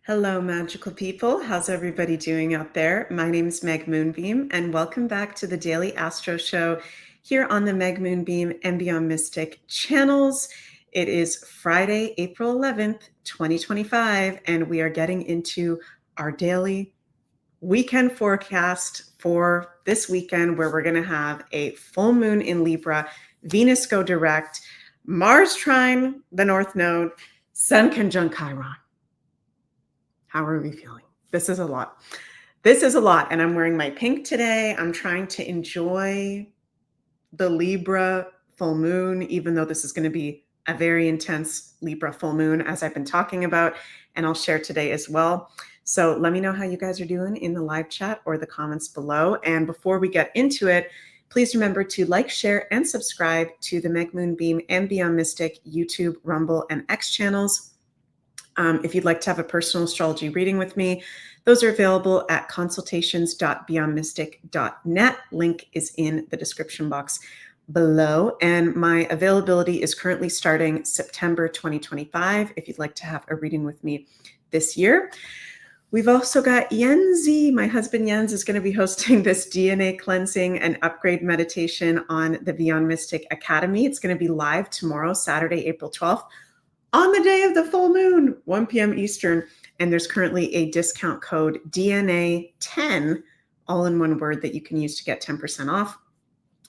Hello, magical people. How's everybody doing out there? My name is Meg Moonbeam, and welcome back to the Daily Astro Show here on the Meg Moonbeam and Beyond Mystic channels. It is Friday, April 11th, 2025, and we are getting into our daily weekend forecast for this weekend, where we're going to have a full moon in Libra, Venus go direct, Mars trine the North Node, Sun conjunct Chiron. How are we feeling? This is a lot. This is a lot. And I'm wearing my pink today. I'm trying to enjoy the Libra full moon, even though this is going to be a very intense Libra full moon, as I've been talking about, and I'll share today as well. So let me know how you guys are doing in the live chat or the comments below. And before we get into it, please remember to like, share, and subscribe to the Meg Moonbeam and Beyond Mystic YouTube, Rumble, and X channels. If you'd like to have a personal astrology reading with me, those are available at consultations.beyondmystic.net. Link is in the description box below. And my availability is currently starting September 2025, if you'd like to have a reading with me this year. We've also got Yenzi. My husband Jens is going to be hosting this DNA cleansing and upgrade meditation on the Beyond Mystic Academy. It's going to be live tomorrow, Saturday, April 12th. On the day of the full moon, 1 p.m. Eastern, and there's currently a discount code DNA10, all in one word, that you can use to get 10% off.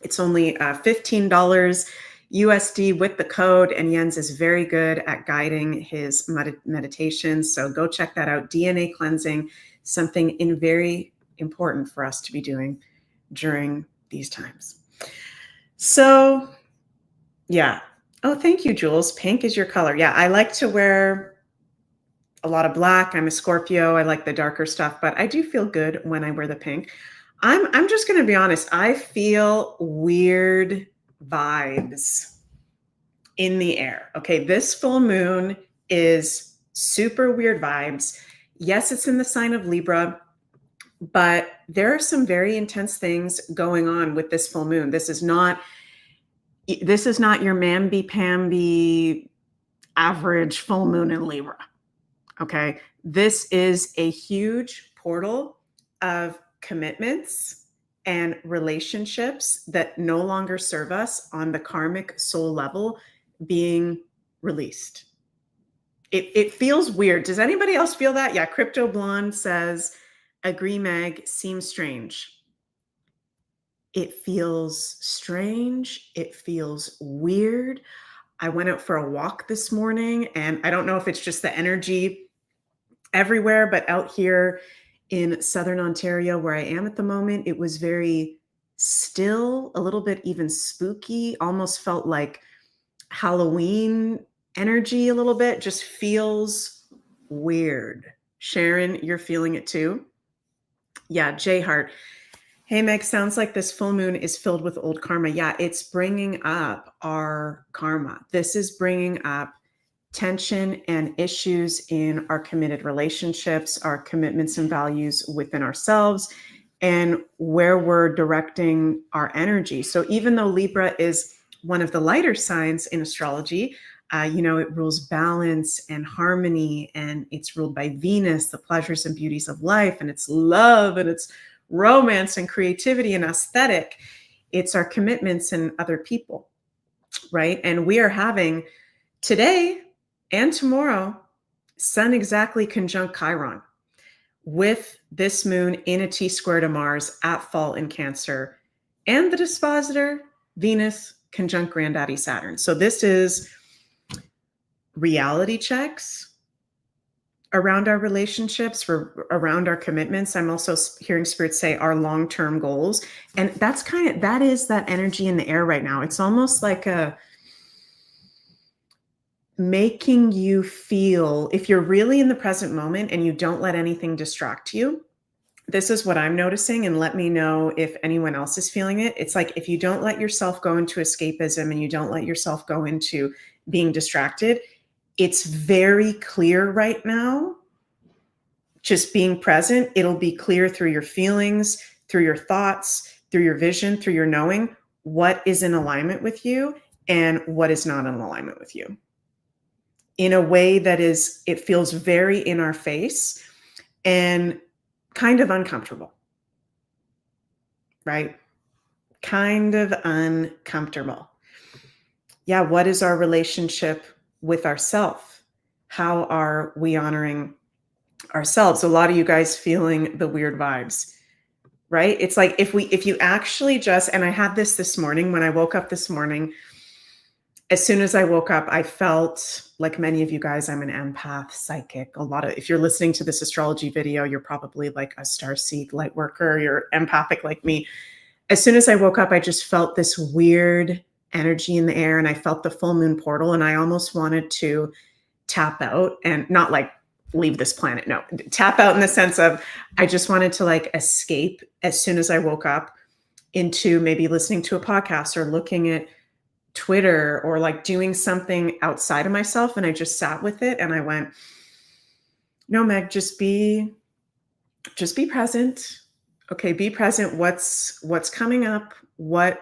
It's only $15 USD with the code, and Jens is very good at guiding his meditations, so go check that out. DNA cleansing, something very important for us to be doing during these times. So, yeah. Oh, thank you, Jules. Pink is your color. Yeah, I like to wear a lot of black. I'm a Scorpio. I like the darker stuff, but I do feel good when I wear the pink. I'm just going to be honest. I feel weird vibes in the air. Okay, this full moon is super weird vibes. Yes, it's in the sign of Libra, but there are some very intense things going on with this full moon. This is not your mamby-pamby average full moon in Libra, okay? This is a huge portal of commitments and relationships that no longer serve us on the karmic soul level being released. It feels weird. Does anybody else feel that? Yeah, Crypto Blonde says, agree, Meg, seems strange. It feels strange. It feels weird. I went out for a walk this morning, and I don't know if it's just the energy everywhere, but out here in Southern Ontario, where I am at the moment, it was very still, a little bit even spooky, almost felt like Halloween energy a little bit. Just feels weird. Sharon, you're feeling it too? Yeah, Jay Hart. Hey, Meg, sounds like this full moon is filled with old karma. Yeah, it's bringing up our karma. This is bringing up tension and issues in our committed relationships, our commitments and values within ourselves, and where we're directing our energy. So even though Libra is one of the lighter signs in astrology, it rules balance and harmony, and it's ruled by Venus, the pleasures and beauties of life, and it's love, and it's romance and creativity and aesthetic. It's our commitments and other people, right? And we are having today and tomorrow Sun exactly conjunct Chiron with this moon in a T-square to Mars at fall in Cancer, and the dispositor Venus conjunct Granddaddy Saturn. So this is reality checks around our relationships, around our commitments. I'm also hearing spirits say our long-term goals. And that is that energy in the air right now. It's almost like making you feel, if you're really in the present moment and you don't let anything distract you, this is what I'm noticing, and let me know if anyone else is feeling it. It's like if you don't let yourself go into escapism and you don't let yourself go into being distracted, it's very clear right now. Just being present, it'll be clear through your feelings, through your thoughts, through your vision, through your knowing what is in alignment with you and what is not in alignment with you. in a way that it feels very in our face and kind of uncomfortable, right? Kind of uncomfortable. Yeah, what is our relationship with ourself? How are we honoring ourselves? A lot of you guys feeling the weird vibes, right? It's like if you actually just, and I had this morning when I woke up this morning, as soon as I woke up, I felt like many of you guys, I'm an empath, psychic. If you're listening to this astrology video, you're probably like a starseed light worker, you're empathic like me. As soon as I woke up, I just felt this weird energy in the air, and I felt the full moon portal, and I almost wanted to tap out and not like leave this planet. No, tap out in the sense of I just wanted to like escape as soon as I woke up into maybe listening to a podcast or looking at Twitter or like doing something outside of myself. And I just sat with it and I went, no, Meg, just be present. Okay, be present. What's coming up? What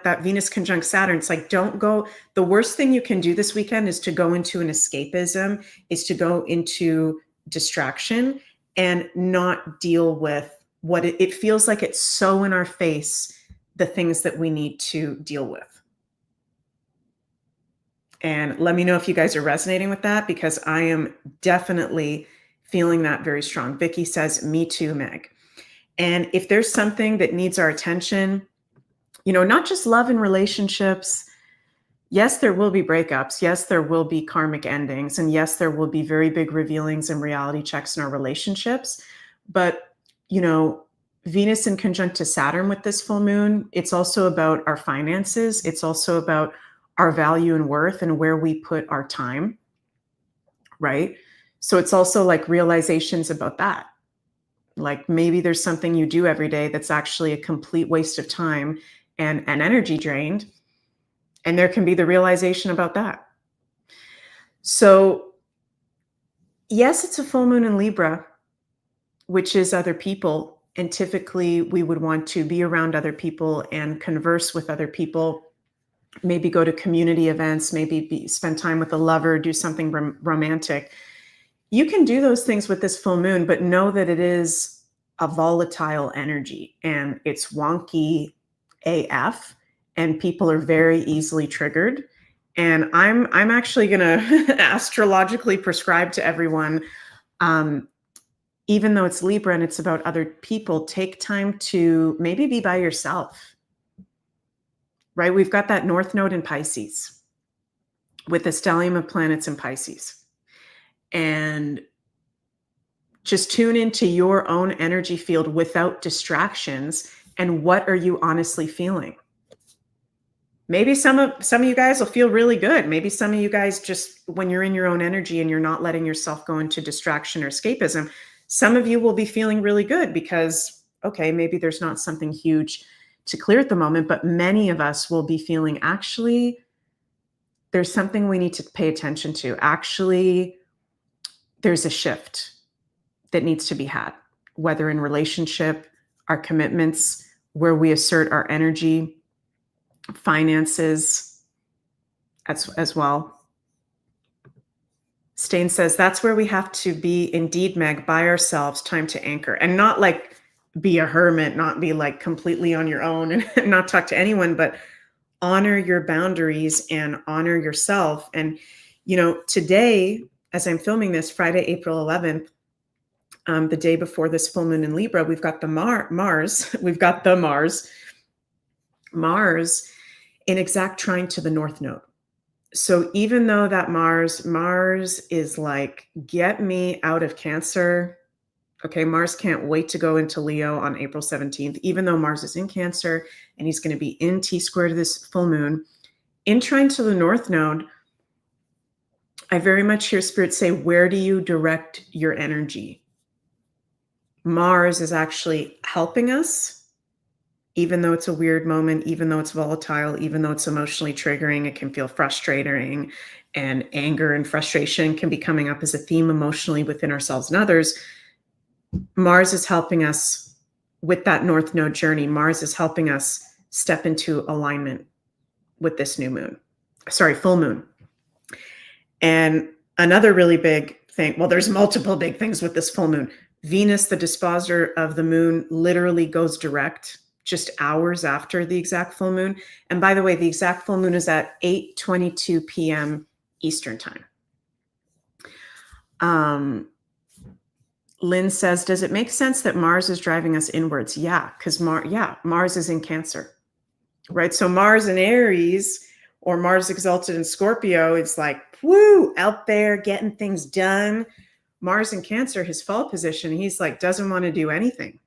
that Venus conjunct Saturn, it's like, don't go. The worst thing you can do this weekend is to go into an escapism, is to go into distraction and not deal with what it feels like. It's so in our face, the things that we need to deal with. And let me know if you guys are resonating with that, because I am definitely feeling that very strong. Vicky says, me too, Meg. And if there's something that needs our attention, not just love and relationships. Yes, there will be breakups. Yes, there will be karmic endings. And yes, there will be very big revealings and reality checks in our relationships. But, Venus in conjunct to Saturn with this full moon, it's also about our finances. It's also about our value and worth and where we put our time, right? So it's also like realizations about that. Like maybe there's something you do every day that's actually a complete waste of time and energy drained. And there can be the realization about that. So yes, it's a full moon in Libra, which is other people. And typically we would want to be around other people and converse with other people, maybe go to community events, maybe spend time with a lover, do something romantic. You can do those things with this full moon, but know that it is a volatile energy and it's wonky AF, and people are very easily triggered. And I'm actually going to astrologically prescribe to everyone, even though it's Libra and it's about other people, take time to maybe be by yourself, right? We've got that North Node in Pisces with the stellium of planets in Pisces. And just tune into your own energy field without distractions. And what are you honestly feeling? Maybe some of you guys will feel really good. Maybe some of you guys, just when you're in your own energy and you're not letting yourself go into distraction or escapism, some of you will be feeling really good because, okay, maybe there's not something huge to clear at the moment, but many of us will be feeling, actually, there's something we need to pay attention to. Actually, there's a shift that needs to be had, whether in relationship, our commitments, where we assert our energy, finances as well. Stain says, that's where we have to be, indeed, Meg, by ourselves, time to anchor, and not like be a hermit, not be like completely on your own and not talk to anyone, but honor your boundaries and honor yourself. And, today, as I'm filming this, Friday, April 11th, the day before this full moon in Libra, we've got the Mars in exact trine to the North Node. So even though that Mars is like, get me out of Cancer. Okay, Mars can't wait to go into Leo on April 17th, even though Mars is in Cancer and he's going to be in T-square to this full moon. In trine to the North Node, I very much hear Spirit say, where do you direct your energy? Mars is actually helping us, even though it's a weird moment, even though it's volatile, even though it's emotionally triggering. It can feel frustrating, and anger and frustration can be coming up as a theme emotionally within ourselves and others. Mars is helping us with that North Node journey. Mars is helping us step into alignment with this full moon. And another really big thing, well, there's multiple big things with this full moon. Venus, the disposer of the moon, literally goes direct just hours after the exact full moon. And by the way, the exact full moon is at 8:22 p.m. Eastern time. Lynn says, does it make sense that Mars is driving us inwards? Yeah, because Mars is in Cancer, right? So Mars in Aries or Mars exalted in Scorpio, it's like, woo, out there getting things done. Mars in Cancer, his fall position, he's like, doesn't want to do anything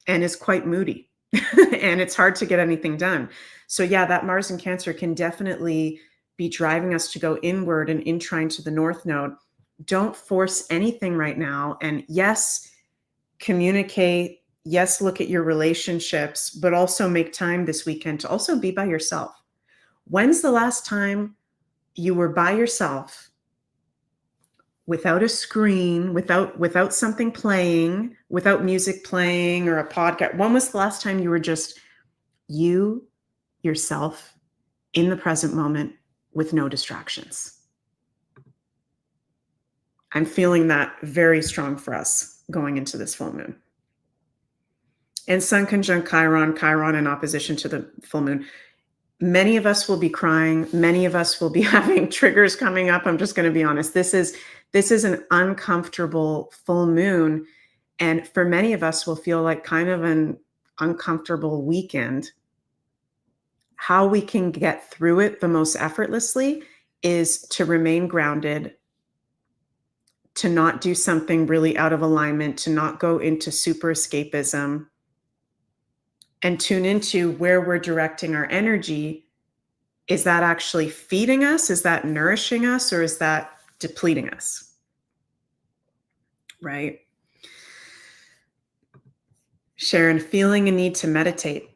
and is quite moody and it's hard to get anything done. So yeah, that Mars in Cancer can definitely be driving us to go inward and in trine to the North Node. Don't force anything right now. And yes, communicate. Yes, look at your relationships, but also make time this weekend to also be by yourself. When's the last time you were by yourself without a screen, without something playing, without music playing or a podcast? When was the last time you were just you, yourself, in the present moment with no distractions? I'm feeling that very strong for us going into this full moon. And Sun conjunct Chiron in opposition to the full moon. Many of us will be crying. Many of us will be having triggers coming up. I'm just going to be honest. This is an uncomfortable full moon. And for many of us will feel like kind of an uncomfortable weekend. How we can get through it the most effortlessly is to remain grounded, to not do something really out of alignment, to not go into super escapism, and tune into where we're directing our energy. Is that actually feeding us? Is that nourishing us? Or is that depleting us? Right? Sharon, feeling a need to meditate.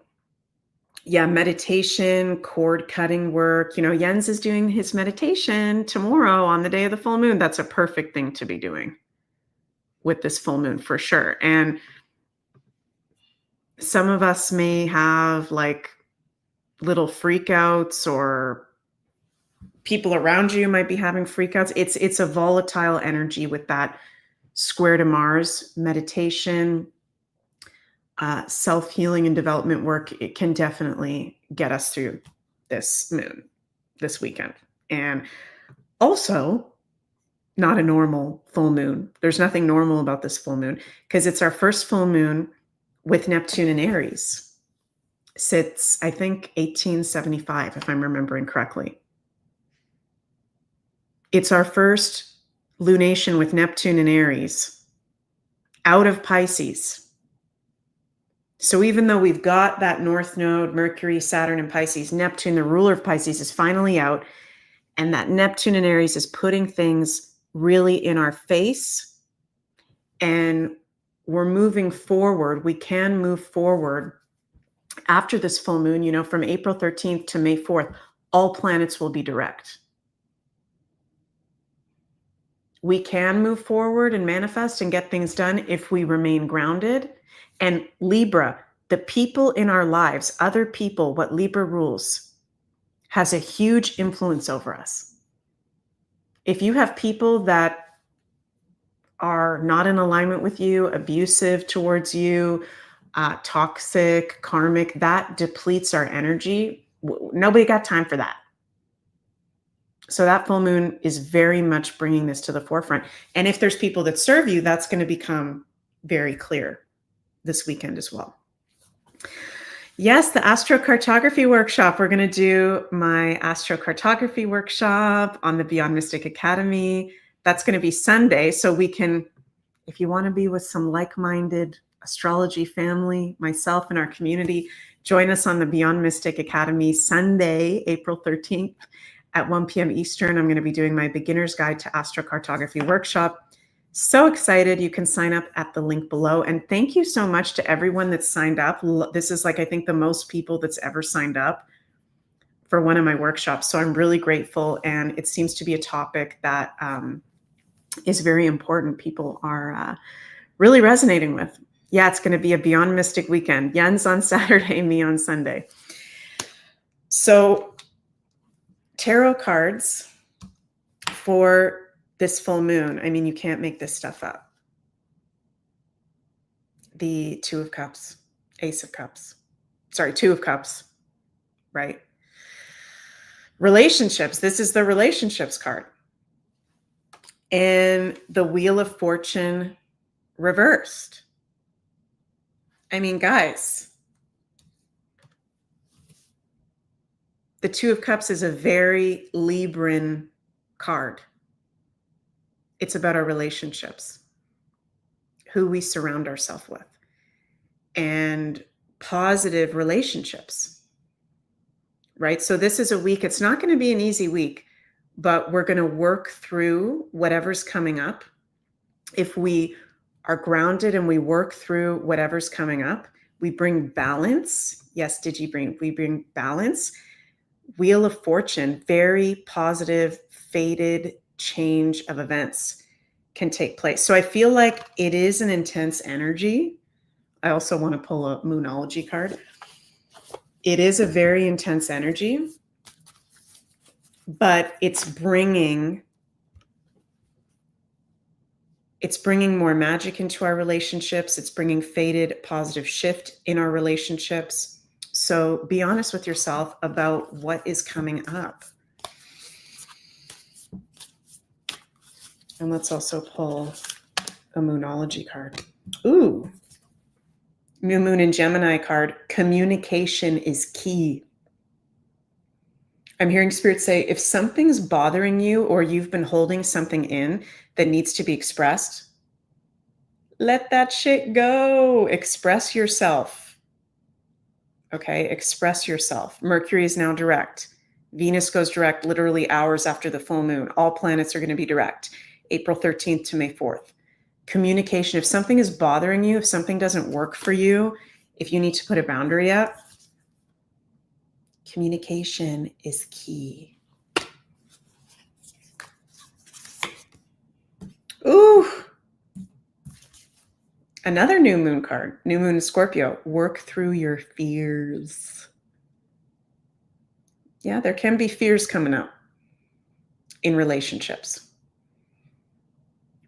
Yeah, meditation, cord cutting work. Jens is doing his meditation tomorrow on the day of the full moon. That's a perfect thing to be doing with this full moon for sure. And some of us may have like little freakouts, or people around you might be having freakouts. It's a volatile energy with that square to Mars. Meditation, self-healing and development work, it can definitely get us through this moon, this weekend. And also, not a normal full moon. There's nothing normal about this full moon because it's our first full moon with Neptune in Aries. Sits, I think, 1875, if I'm remembering correctly. It's our first lunation with Neptune in Aries out of Pisces. So even though we've got that North Node, Mercury, Saturn, and Pisces, Neptune, the ruler of Pisces, is finally out. And that Neptune in Aries is putting things really in our face. And we're moving forward. We can move forward after this full moon, from April 13th to May 4th. All planets will be direct. We can move forward and manifest and get things done if we remain grounded. And Libra, the people in our lives, other people, what Libra rules, has a huge influence over us. If you have people that are not in alignment with you, abusive towards you, toxic, karmic, that depletes our energy. Nobody got time for that. So that full moon is very much bringing this to the forefront. And if there's people that serve you, that's going to become very clear this weekend as well. Yes, the astrocartography workshop. We're going to do my astrocartography workshop on the Beyond Mystic Academy. That's going to be Sunday. So we can, if you want to be with some like-minded astrology family, myself and our community, join us on the Beyond Mystic Academy Sunday, April 13th at 1 p.m. Eastern. I'm going to be doing my beginner's guide to astrocartography workshop. So excited. You can sign up at the link below. And thank you so much to everyone that's signed up. This is I think the most people that's ever signed up for one of my workshops. So I'm really grateful. And it seems to be a topic that is very important. People are really resonating with. Yeah, it's going to be a Beyond Mystic weekend. Jens on Saturday, me on Sunday. So tarot cards for this full moon, I mean, you can't make this stuff up. The Two of Cups, Ace of Cups. Sorry, Two of Cups, right? Relationships. This is the relationships card. And the Wheel of Fortune reversed. I mean, guys, the Two of Cups is a very Libran card. It's about our relationships, who we surround ourselves with, and positive relationships, right? So this is a week, it's not going to be an easy week, but we're going to work through whatever's coming up. If we are grounded and we work through whatever's coming up, we bring balance. Yes, we bring balance. Wheel of Fortune, very positive, fated change of events can take place. So I feel like it is an intense energy. I also want to pull a Moonology card. It is a very intense energy, but it's bringing more magic into our relationships. It's bringing fated positive shift in our relationships. So be honest with yourself about what is coming up. And let's also pull a Moonology card. Ooh, New Moon in Gemini card. Communication is key. I'm hearing Spirit say, if something's bothering you or you've been holding something in that needs to be expressed, let that shit go. Express yourself. Okay, express yourself. Mercury is now direct. Venus goes direct literally hours after the full moon. All planets are going to be direct. April 13th to May 4th. Communication. If something is bothering you, if something doesn't work for you, if you need to put a boundary up, communication is key. Ooh. Another new moon card. New moon in Scorpio. Work through your fears. Yeah, there can be fears coming up in relationships.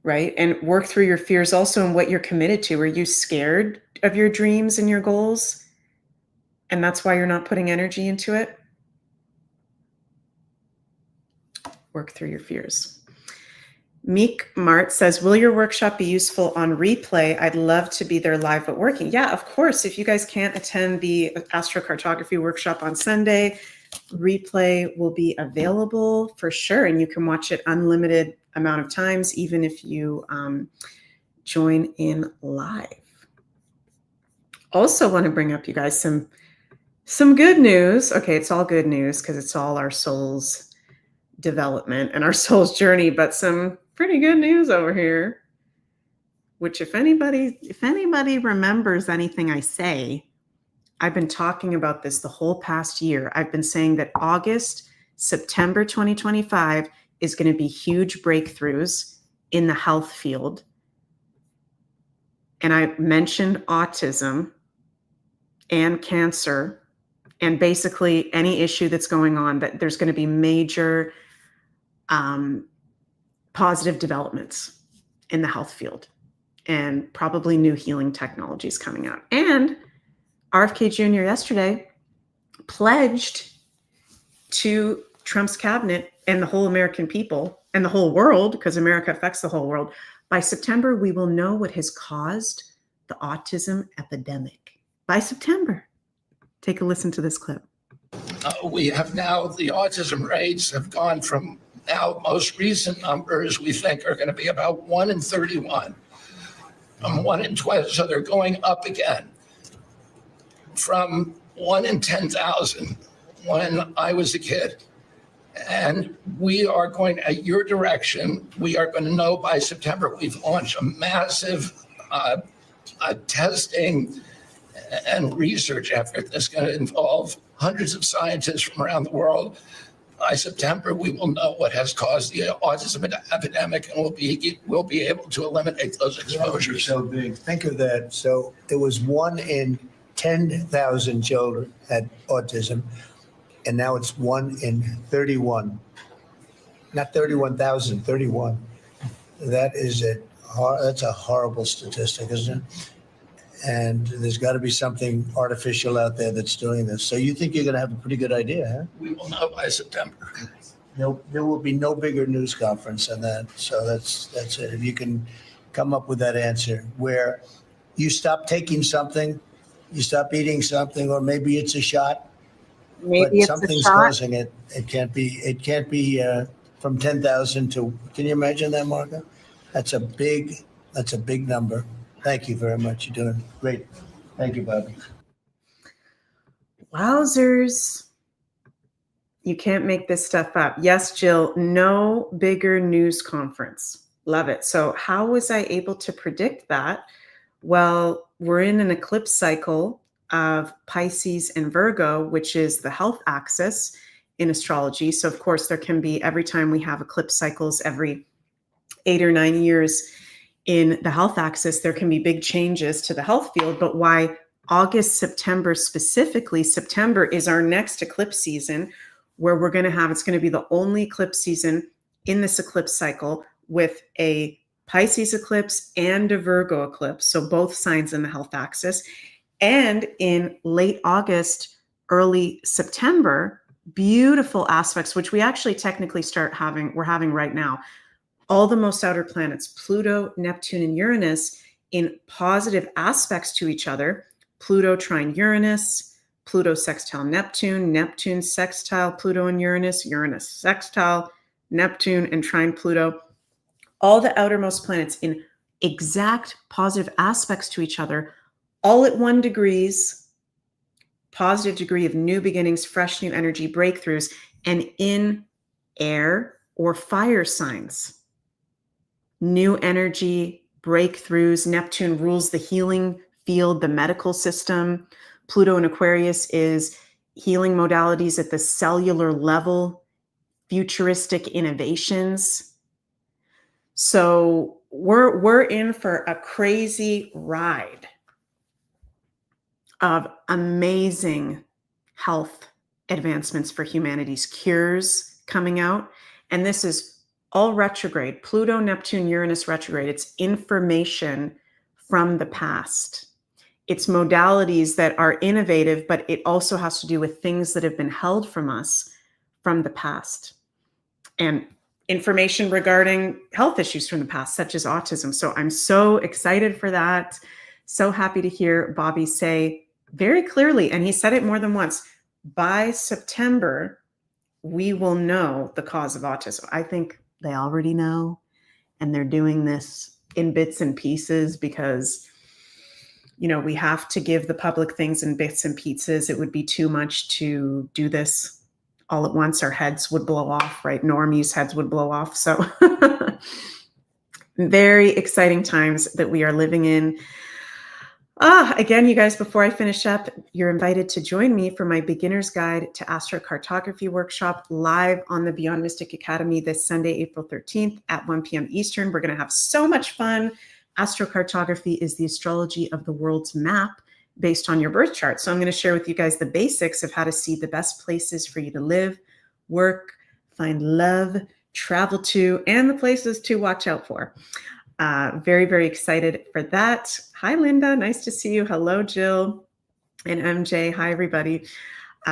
Right? And work through your fears also in what you're committed to. Are you scared of your dreams and your goals? And that's why you're not putting energy into it? Work through your fears. Meek Mart says, will your workshop be useful on replay? I'd love to be there live but working. Yeah, of course. If you guys can't attend the astrocartography workshop on Sunday, replay will be available for sure. And you can watch it unlimited amount of times, even if you join in live. Also want to bring up, you guys, some good news. Okay, it's all good news because it's all our soul's development and our soul's journey, but some pretty good news over here, which if anybody remembers anything I say, I've been talking about this the whole past year. I've been saying that August, September 2025 is going to be huge breakthroughs in the health field. And I mentioned autism and cancer and basically any issue that's going on, that there's going to be major positive developments in the health field and probably new healing technologies coming out. And RFK Jr. yesterday pledged to Trump's cabinet and the whole American people and the whole world, because America affects the whole world, by September, we will know what has caused the autism epidemic. By September. Take a listen to this clip. We have now, the autism rates have gone from now most recent numbers we think are going to be about 1 in 31, 1 in 12. So they're going up again from 1 in 10,000 when I was a kid. And we are going, at your direction, we are going to know by September. We've launched a massive testing and research effort that's going to involve hundreds of scientists from around the world. By September, we will know what has caused the autism epidemic, and we'll be able to eliminate those exposures. So big. Think of that. So there was 1 in 10,000 children had autism, and now it's 1 in 31. not 31,000, 31. That's a horrible statistic, isn't it? And there's got to be something artificial out there that's doing this. So you think you're going to have a pretty good idea, huh? We will know by September. There will be no bigger news conference than that. So that's it. If you can come up with that answer where you stop taking something, you stop eating something, or maybe it's a shot, Maybe but it's something's a shot. causing it. It can't be from 10,000 to, can you imagine that, Marco? That's a big number. Thank you very much. You're doing great. Thank you, Bobby. Wowzers. You can't make this stuff up. Yes, Jill, no bigger news conference. Love it. So how was I able to predict that? Well, we're in an eclipse cycle of Pisces and Virgo, which is the health axis in astrology. So of course there can be, every time we have eclipse cycles every 8 or 9 years in the health axis, there can be big changes to the health field. But why August, September specifically, September is our next eclipse season where we're going to have, it's going to be the only eclipse season in this eclipse cycle with a Pisces eclipse and a Virgo eclipse. So both signs in the health axis. And in late August, early September, beautiful aspects, which we actually technically we're having right now. All the most outer planets, Pluto, Neptune, and Uranus, in positive aspects to each other. Pluto trine Uranus, Pluto sextile Neptune, Neptune sextile Pluto and Uranus, Uranus sextile Neptune and trine Pluto. All the outermost planets in exact positive aspects to each other, all at 1 degree, positive degree of new beginnings, fresh new energy, breakthroughs, and in air or fire signs. New energy, breakthroughs. Neptune rules the healing field, the medical system. Pluto in Aquarius is healing modalities at the cellular level, futuristic innovations. So we're in for a crazy ride of amazing health advancements for humanity's cures coming out. And this is all retrograde. Pluto, Neptune, Uranus retrograde. It's information from the past. It's modalities that are innovative, but it also has to do with things that have been held from us from the past. And information regarding health issues from the past, such as autism. So I'm so excited for that. So happy to hear Bobby say very clearly, and he said it more than once, by September, we will know the cause of autism. I think they already know, and they're doing this in bits and pieces because, you know, we have to give the public things in bits and pieces. It would be too much to do this all at once. Our heads would blow off, right? Normies' heads would blow off. So very exciting times that we are living in. Again, you guys, before I finish up, you're invited to join me for my Beginner's Guide to Astrocartography workshop live on the Beyond Mystic Academy this Sunday, April 13th at 1 p.m. Eastern. We're going to have so much fun. Astrocartography is the astrology of the world's map based on your birth chart. So I'm going to share with you guys the basics of how to see the best places for you to live, work, find love, travel to, and the places to watch out for. Very, very excited for that. Hi, Linda. Nice to see you. Hello, Jill and MJ. Hi, everybody.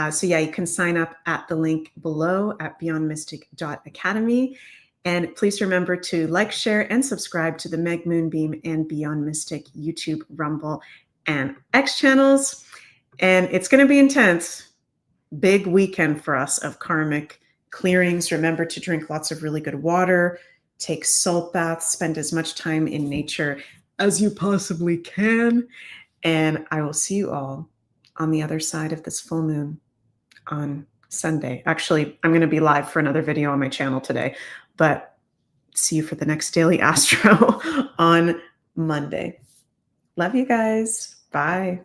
So yeah, you can sign up at the link below at beyondmystic.academy. And please remember to like, share, and subscribe to the Meg Moonbeam and Beyond Mystic YouTube, Rumble, and X channels. And it's going to be intense. Big weekend for us of karmic clearings. Remember to drink lots of really good water, take salt baths, spend as much time in nature as you possibly can. And I will see you all on the other side of this full moon on Sunday. Actually, I'm going to be live for another video on my channel today, but see you for the next Daily Astro on Monday. Love you guys. Bye.